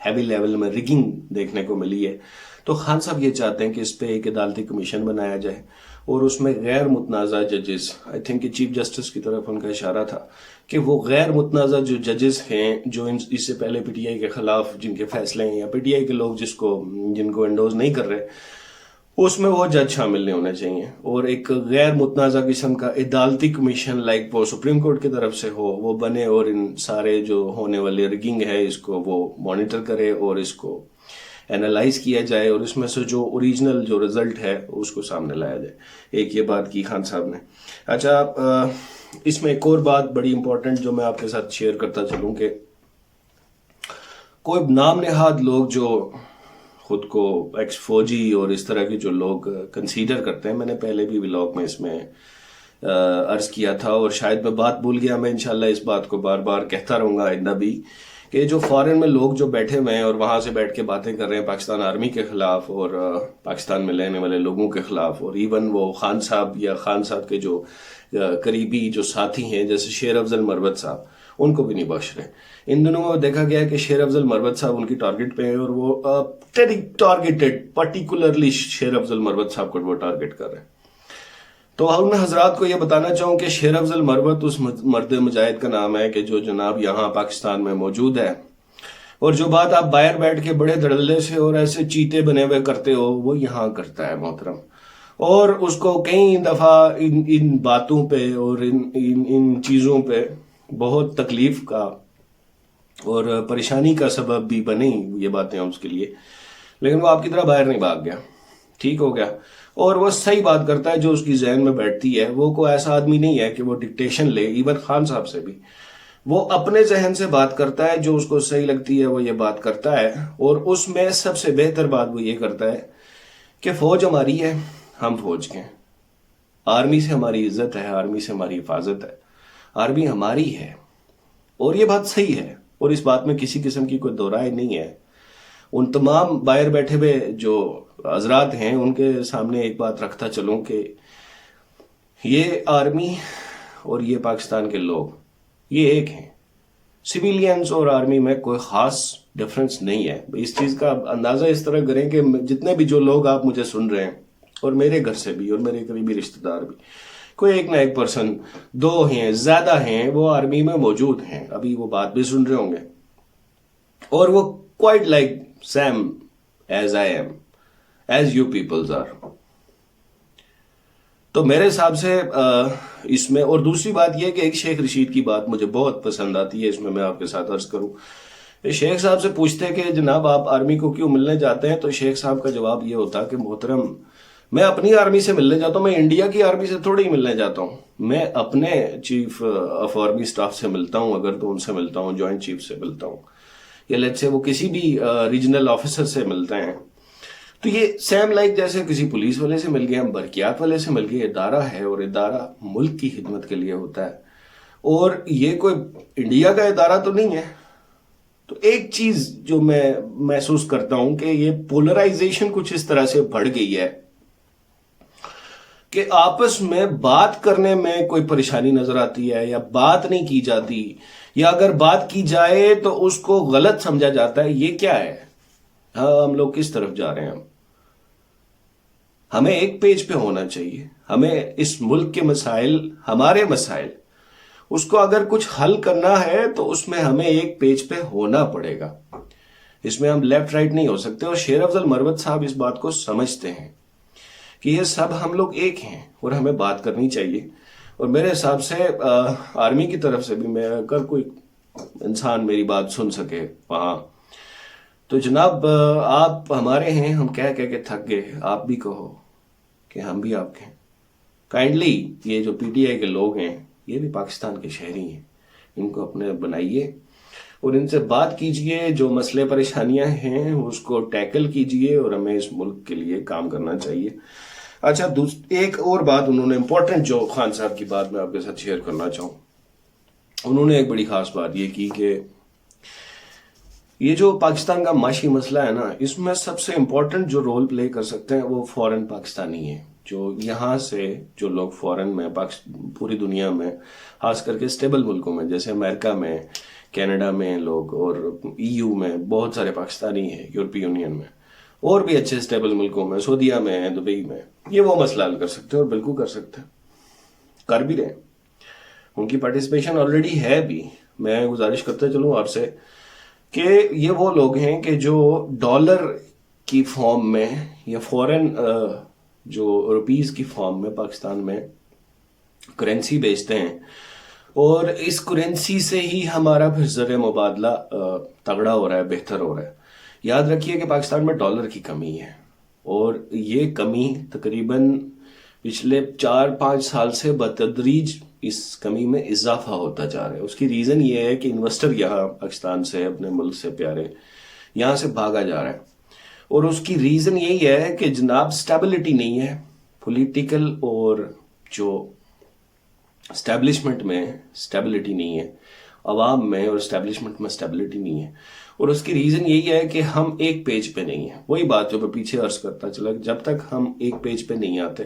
Heavy level میں rigging دیکھنے کو ملی ہے. تو خان صاحب یہ چاہتے ہیں کہ اس پہ ایک عدالتی کمیشن بنایا جائے اور اس میں غیر متنازع ججز، آئی تھنک کہ چیف جسٹس کی طرف ان کا اشارہ تھا کہ وہ غیر متنازع جو ججز ہیں جو اس سے پہلے پی ٹی آئی کے خلاف جن کے فیصلے ہیں یا پی ٹی آئی کے لوگ جن کو انڈوز نہیں کر رہے، اس میں وہ جج شامل نہیں ہونے چاہیے، اور ایک غیر متنازع قسم کا عدالتی کمیشن لائک وہ سپریم کورٹ کی طرف سے ہو وہ بنے اور ان سارے جو ہونے والے ریگنگ ہے اس کو وہ مانیٹر کرے اور اس کو اینالائز کیا جائے اور اس میں سے جو اوریجنل جو رزلٹ ہے اس کو سامنے لایا جائے. ایک یہ بات کی خان صاحب نے. اچھا، اس میں ایک اور بات بڑی امپورٹنٹ جو میں آپ کے ساتھ شیئر کرتا چلوں کہ کوئی نام نہاد لوگ جو خود کو ایکس فوجی اور اس طرح کے جو لوگ کنسیڈر کرتے ہیں، میں نے پہلے بھی ولاگ میں اس میں عرض کیا تھا اور شاید میں بات بھول گیا، میں انشاءاللہ اس بات کو بار بار کہتا رہوں گا آئندہ بھی، کہ جو فارن میں لوگ جو بیٹھے ہوئے ہیں اور وہاں سے بیٹھ کے باتیں کر رہے ہیں پاکستان آرمی کے خلاف اور پاکستان میں رہنے والے لوگوں کے خلاف، اور ایون وہ خان صاحب یا خان صاحب کے جو قریبی جو ساتھی ہیں جیسے شیر افضل مروت صاحب، ان کو بھی نہیں بخش رہے. ان دنوں دیکھا گیا کہ شیر افضل مروت صاحب ان کی ٹارگٹ پہ ہیں اور وہ ٹارگیٹڈ پرٹیکولرلی شیر افضل مروت صاحب کو وہ ٹارگٹ کر رہے ہیں. تو ان حضرات کو یہ بتانا چاہوں کہ شیر افضل مروت اس مرد مجاہد کا نام ہے کہ جو جناب یہاں پاکستان میں موجود ہے، اور جو بات آپ باہر بیٹھ کے بڑے دھڑلے سے اور ایسے چیتے بنے ہوئے کرتے ہو وہ یہاں کرتا ہے محترم. اور اس کو کئی دفعہ ان باتوں پہ اور ان چیزوں پہ بہت تکلیف کا اور پریشانی کا سبب بھی بنی یہ باتیں اس کے لیے، لیکن وہ آپ کی طرح باہر نہیں بھاگ گیا، ٹھیک ہو گیا. اور وہ صحیح بات کرتا ہے جو اس کی ذہن میں بیٹھتی ہے. وہ کوئی ایسا آدمی نہیں ہے کہ وہ ڈکٹیشن لے. ایون خان صاحب سے بھی وہ اپنے ذہن سے بات کرتا ہے، جو اس کو صحیح لگتی ہے وہ یہ بات کرتا ہے. اور اس میں سب سے بہتر بات وہ یہ کرتا ہے کہ فوج ہماری ہے، ہم فوج کے ہیں، آرمی سے ہماری عزت ہے، آرمی سے ہماری حفاظت ہے، آرمی ہماری ہے. اور یہ بات صحیح ہے اور اس بات میں کسی قسم کی کوئی دو رائے نہیں ہے. ان تمام باہر بیٹھے ہوئے جو حضرات ہیں ان کے سامنے ایک بات رکھتا چلوں کہ یہ آرمی اور یہ پاکستان کے لوگ یہ ایک ہیں. سویلینز اور آرمی میں کوئی خاص ڈفرنس نہیں ہے. اس چیز کا اندازہ اس طرح کریں کہ جتنے بھی جو لوگ آپ مجھے سن رہے ہیں اور میرے گھر سے بھی اور میرے قریبی رشتہ دار بھی، کوئی ایک نہ ایک پرسن، دو ہیں، زیادہ ہیں، وہ آرمی میں موجود ہیں. ابھی وہ بات بھی سن رہے ہوں گے اور وہ quite like Sam as I am, as you peoples are. تو میرے حساب سے اس میں، اور دوسری بات یہ کہ ایک شیخ رشید کی بات مجھے بہت پسند آتی ہے، اس میں آپ کے ساتھ عرض کروں. شیخ صاحب سے پوچھتے کہ جناب آپ آرمی کو کیوں ملنے جاتے ہیں، تو شیخ صاحب کا جواب یہ ہوتا کہ محترم میں اپنی آرمی سے ملنے جاتا ہوں، میں انڈیا کی آرمی سے تھوڑی ملنے جاتا ہوں. میں اپنے چیف آف آرمی سٹاف سے ملتا ہوں، اگر تو ان سے ملتا ہوں، جوائنٹ چیف سے ملتا ہوں، یا لیٹ سے وہ کسی بھی ریجنل آفیسر سے ملتے ہیں. تو یہ سیم لائک جیسے کسی پولیس والے سے مل گئے، ہم برقیات والے سے مل گئے. ادارہ ہے اور ادارہ ملک کی خدمت کے لیے ہوتا ہے، اور یہ کوئی انڈیا کا ادارہ تو نہیں ہے. تو ایک چیز جو میں محسوس کرتا ہوں کہ یہ پولرائزیشن کچھ اس طرح سے بڑھ گئی ہے کہ آپس میں بات کرنے میں کوئی پریشانی نظر آتی ہے یا بات نہیں کی جاتی، یا اگر بات کی جائے تو اس کو غلط سمجھا جاتا ہے. یہ کیا ہے؟ ہم لوگ کس طرف جا رہے ہیں؟ ہمیں ایک پیج پہ ہونا چاہیے. ہمیں اس ملک کے مسائل، ہمارے مسائل، اس کو اگر کچھ حل کرنا ہے تو اس میں ہمیں ایک پیج پہ ہونا پڑے گا. اس میں ہم لیفٹ رائٹ نہیں ہو سکتے. اور شیر افضل مروت صاحب اس بات کو سمجھتے ہیں کہ یہ سب ہم لوگ ایک ہیں اور ہمیں بات کرنی چاہیے. اور میرے حساب سے آرمی کی طرف سے بھی، میں اگر کوئی انسان میری بات سن سکے وہاں، تو جناب آپ ہمارے ہیں، ہم کہہ کے تھک گئے، آپ بھی کہو کہ ہم بھی آپ کے ہیں. کائنڈلی یہ جو پی ٹی آئی کے لوگ ہیں یہ بھی پاکستان کے شہری ہیں، ان کو اپنے بنائیے اور ان سے بات کیجئے. جو مسئلے پریشانیاں ہیں اس کو ٹیکل کیجئے اور ہمیں اس ملک کے لیے کام کرنا چاہیے. اچھا، ایک اور بات انہوں نے امپورٹنٹ، جو خان صاحب کی بات میں آپ کے ساتھ شیئر کرنا چاہوں، انہوں نے ایک بڑی خاص بات یہ کی کہ یہ جو پاکستان کا معاشی مسئلہ ہے نا، اس میں سب سے امپورٹنٹ جو رول پلے کر سکتے ہیں وہ فورن پاکستانی ہیں. جو یہاں سے جو لوگ فورن میں پوری دنیا میں، خاص کر کے اسٹیبل ملکوں میں جیسے امریکہ میں، کینیڈا میں لوگ اور EU میں بہت سارے پاکستانی ہیں، یورپی یونین میں اور بھی اچھے اسٹیبل ملکوں میں، سعودیہ میں، دبئی میں، یہ وہ مسئلہ حل کر سکتے ہیں اور بالکل کر سکتے ہیں، کر بھی رہے ہیں. ان کی پارٹیسپیشن آلریڈی ہے بھی. میں گزارش کرتا چلوں آپ سے کہ یہ وہ لوگ ہیں کہ جو ڈالر کی فارم میں یا فورن جو روپیز کی فارم میں پاکستان میں کرنسی بیچتے ہیں، اور اس کرنسی سے ہی ہمارا پھر زر مبادلہ تگڑا ہو رہا ہے، بہتر ہو رہا ہے. یاد رکھیے کہ پاکستان میں ڈالر کی کمی ہے، اور یہ کمی تقریباً پچھلے 4-5 سال سے بتدریج اس کمی میں اضافہ ہوتا جا رہا ہے. اس کی ریزن یہ ہے کہ انویسٹر یہاں پاکستان سے، اپنے ملک سے پیارے، یہاں سے بھاگا جا رہا ہے. اور اس کی ریزن یہی ہے کہ جناب سٹیبلٹی نہیں ہے پولیٹیکل، اور جو اسٹیبلشمنٹ میں سٹیبلٹی نہیں ہے، عوام میں اور اسٹیبلشمنٹ میں سٹیبلٹی نہیں ہے. اور اس کی ریزن یہی ہے کہ ہم ایک پیج پہ نہیں ہیں. وہی بات جو میں پیچھے عرض کرتا چلا، جب تک ہم ایک پیج پہ نہیں آتے،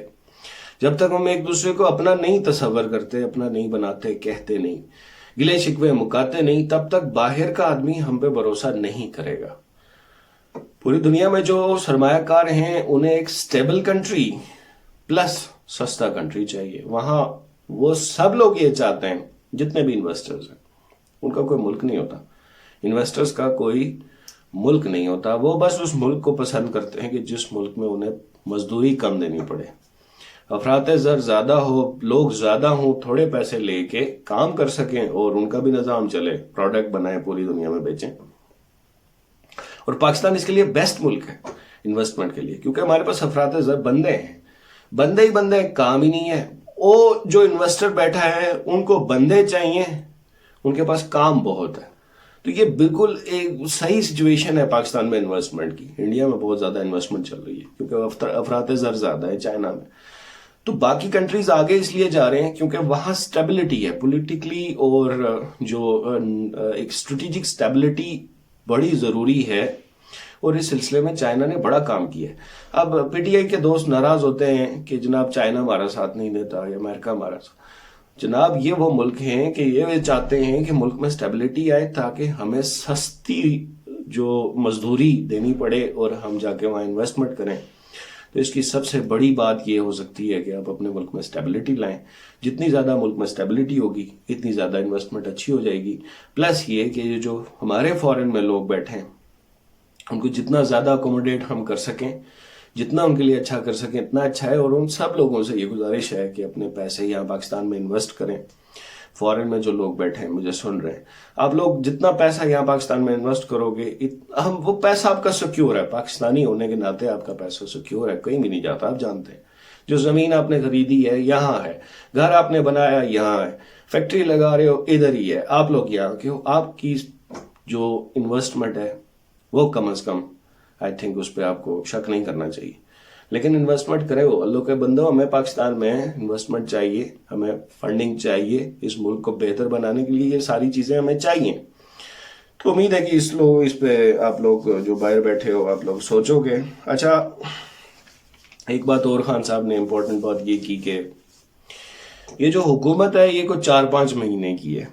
جب تک ہم ایک دوسرے کو اپنا نہیں تصور کرتے، اپنا نہیں بناتے، کہتے نہیں، گلے شکوے مکاتے نہیں، تب تک باہر کا آدمی ہم پہ بھروسہ نہیں کرے گا. پوری دنیا میں جو سرمایہ کار ہیں انہیں ایک سٹیبل کنٹری پلس سستا کنٹری چاہیے. وہاں وہ سب لوگ یہ چاہتے ہیں، جتنے بھی انویسٹرز ہیں، ان کا کوئی ملک نہیں ہوتا، انویسٹرز کا کوئی ملک نہیں ہوتا. وہ بس اس ملک کو پسند کرتے ہیں کہ جس ملک میں انہیں مزدوری کم دینی پڑے، افراط زر زیادہ ہو، لوگ زیادہ ہوں، تھوڑے پیسے لے کے کام کر سکیں اور ان کا بھی نظام چلے، پروڈکٹ بنائیں، پوری دنیا میں بیچیں. اور پاکستان اس کے لیے بیسٹ ملک ہے انویسٹمنٹ کے لیے، کیونکہ ہمارے پاس افراط زر بندے ہیں، بندے ہی بندے، کام ہی نہیں ہے. وہ جو انویسٹر بیٹھا ہے ان کو بندے چاہیے، ان کے پاس کام بہت ہے. تو یہ بالکل ایک صحیح سچویشن ہے پاکستان میں انویسٹمنٹ کی. انڈیا میں بہت زیادہ انویسٹمنٹ چل رہی ہے کیونکہ افراط زر زیادہ ہے، چائنا میں. تو باقی کنٹریز آگے اس لیے جا رہے ہیں کیونکہ وہاں سٹیبلٹی ہے پولیٹیکلی، اور جو ایک اسٹریٹجک سٹیبلٹی بڑی ضروری ہے. اور اس سلسلے میں چائنا نے بڑا کام کیا ہے. اب PTI کے دوست ناراض ہوتے ہیں کہ جناب چائنا ہمارا ساتھ نہیں دیتا یا امریکہ ہمارا ساتھ. جناب یہ وہ ملک ہیں کہ یہ چاہتے ہیں کہ ملک میں سٹیبلٹی آئے تاکہ ہمیں سستی جو مزدوری دینی پڑے اور ہم جا کے وہاں انویسٹمنٹ کریں. تو اس کی سب سے بڑی بات یہ ہو سکتی ہے کہ آپ اپنے ملک میں سٹیبلٹی لائیں. جتنی زیادہ ملک میں سٹیبلٹی ہوگی اتنی زیادہ انویسٹمنٹ اچھی ہو جائے گی. پلس یہ کہ یہ جو ہمارے فورن میں لوگ بیٹھے ہیں ان کو جتنا زیادہ اکوموڈیٹ ہم کر سکیں، جتنا ان کے لیے اچھا کر سکیں اتنا اچھا ہے. اور ان سب لوگوں سے یہ گزارش ہے کہ اپنے پیسے یہاں پاکستان میں انویسٹ کریں. فورن میں جو لوگ بیٹھے ہیں مجھے سن رہے ہیں، آپ لوگ جتنا پیسہ یہاں پاکستان میں انویسٹ کرو گے وہ پیسہ آپ کا سیکیور ہے. پاکستانی ہونے کے ناطے آپ کا پیسہ سیکیور ہے، کہیں بھی نہیں جاتا. آپ جانتے ہیں جو زمین آپ نے خریدی ہے یہاں ہے، گھر آپ نے بنایا یہاں ہے، فیکٹری لگا رہے ہو ادھر ہی ہے، آپ لوگ یہاں کے ہو. آپ کی جو انویسٹمنٹ ہے وہ کم از کم آئی تھنک اس پہ آپ کو شک نہیں کرنا چاہیے. لیکن انویسٹمنٹ کرے ہو اللہ کے بندوں. ہمیں پاکستان میں انویسٹمنٹ چاہیے، ہمیں فنڈنگ چاہیے، اس ملک کو بہتر بنانے کے لیے یہ ساری چیزیں ہمیں چاہیے. تو امید ہے کہ اس پہ آپ لوگ جو باہر بیٹھے ہو آپ لوگ سوچو گے. اچھا ایک بات اور خان صاحب نے امپورٹنٹ بات یہ کی کہ یہ جو حکومت ہے یہ کوئی 4-5 مہینے کی ہے.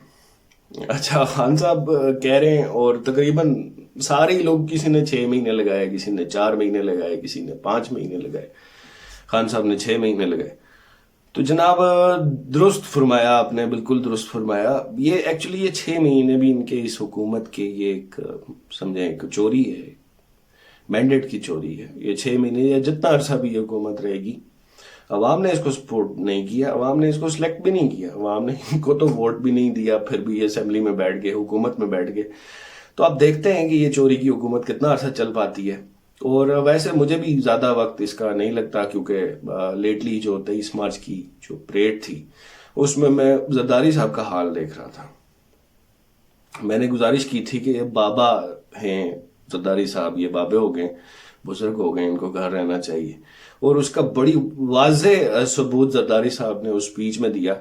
اچھا خان صاحب کہہ رہے ہیں اور تقریباً سارے لوگ، کسی نے 6 مہینے لگائے، کسی نے 4 مہینے لگائے، کسی نے 5 مہینے لگائے، خان صاحب نے 6 مہینے لگائے. تو جناب درست فرمایا آپ نے، بالکل درست فرمایا. یہ ایکچولی یہ 6 مہینے بھی ان کے اس حکومت کے یہ ایک سمجھیں ایک چوری ہے، مینڈیٹ کی چوری ہے. یہ 6 مہینے یا جتنا عرصہ بھی یہ حکومت رہے گی، عوام نے اس کو سپورٹ نہیں کیا، عوام نے اس کو سلیکٹ بھی نہیں کیا، عوام نے ان کو تو ووٹ بھی نہیں دیا، پھر بھی یہ اسمبلی میں بیٹھ گئے، حکومت میں بیٹھ گئے. تو آپ دیکھتے ہیں کہ یہ چوری کی حکومت کتنا عرصہ چل پاتی ہے. اور ویسے مجھے بھی زیادہ وقت اس کا نہیں لگتا کیونکہ لیٹلی جو 23 مارچ کی جو پریڈ تھی اس میں زرداری صاحب کا حال دیکھ رہا تھا. میں نے گزارش کی تھی کہ یہ بابا ہیں زرداری صاحب، یہ بابے ہو گئے، بزرگ ہو گئے، ان کو گھر رہنا چاہیے. اور اس کا بڑی واضح ثبوت زرداری صاحب نے اس سپیچ میں دیا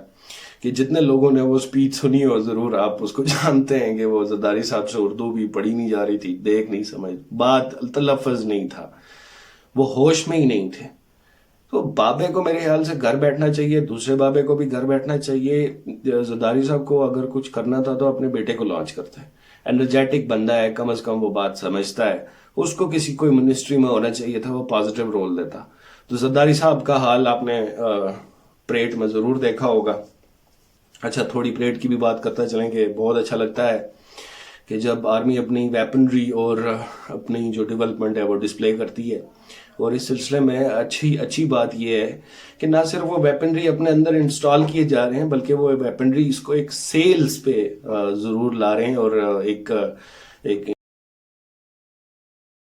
کہ جتنے لوگوں نے وہ سپیچ سنی ہو ضرور آپ اس کو جانتے ہیں کہ وہ زرداری صاحب سے اردو بھی پڑھی نہیں جا رہی تھی، دیکھ نہیں سمجھ، بات تلفظ نہیں تھا، وہ ہوش میں ہی نہیں تھے. تو بابے کو میرے خیال سے گھر بیٹھنا چاہیے, دوسرے بابے کو بھی گھر بیٹھنا چاہیے. زرداری صاحب کو اگر کچھ کرنا تھا تو اپنے بیٹے کو لانچ کرتا ہے, انرجیٹک بندہ ہے, کم از کم وہ بات سمجھتا ہے, اس کو کسی کوئی منسٹری میں ہونا چاہیے تھا, وہ پازیٹیو رول دیتا. تو زرداری صاحب کا حال آپ نے پریڈ میں ضرور دیکھا ہوگا. اچھا, تھوڑی پریڈ کی بھی بات کرتا چلیں کہ بہت اچھا لگتا ہے کہ جب آرمی اپنی ویپنری اور اپنی جو ڈیولپمنٹ ہے وہ ڈسپلے کرتی ہے. اور اس سلسلے میں اچھی بات یہ ہے کہ نہ صرف وہ ویپنری اپنے اندر انسٹال کیے جا رہے ہیں, بلکہ وہ ویپنری اس کو ایک سیلز پہ ضرور لا رہے ہیں, اور ایک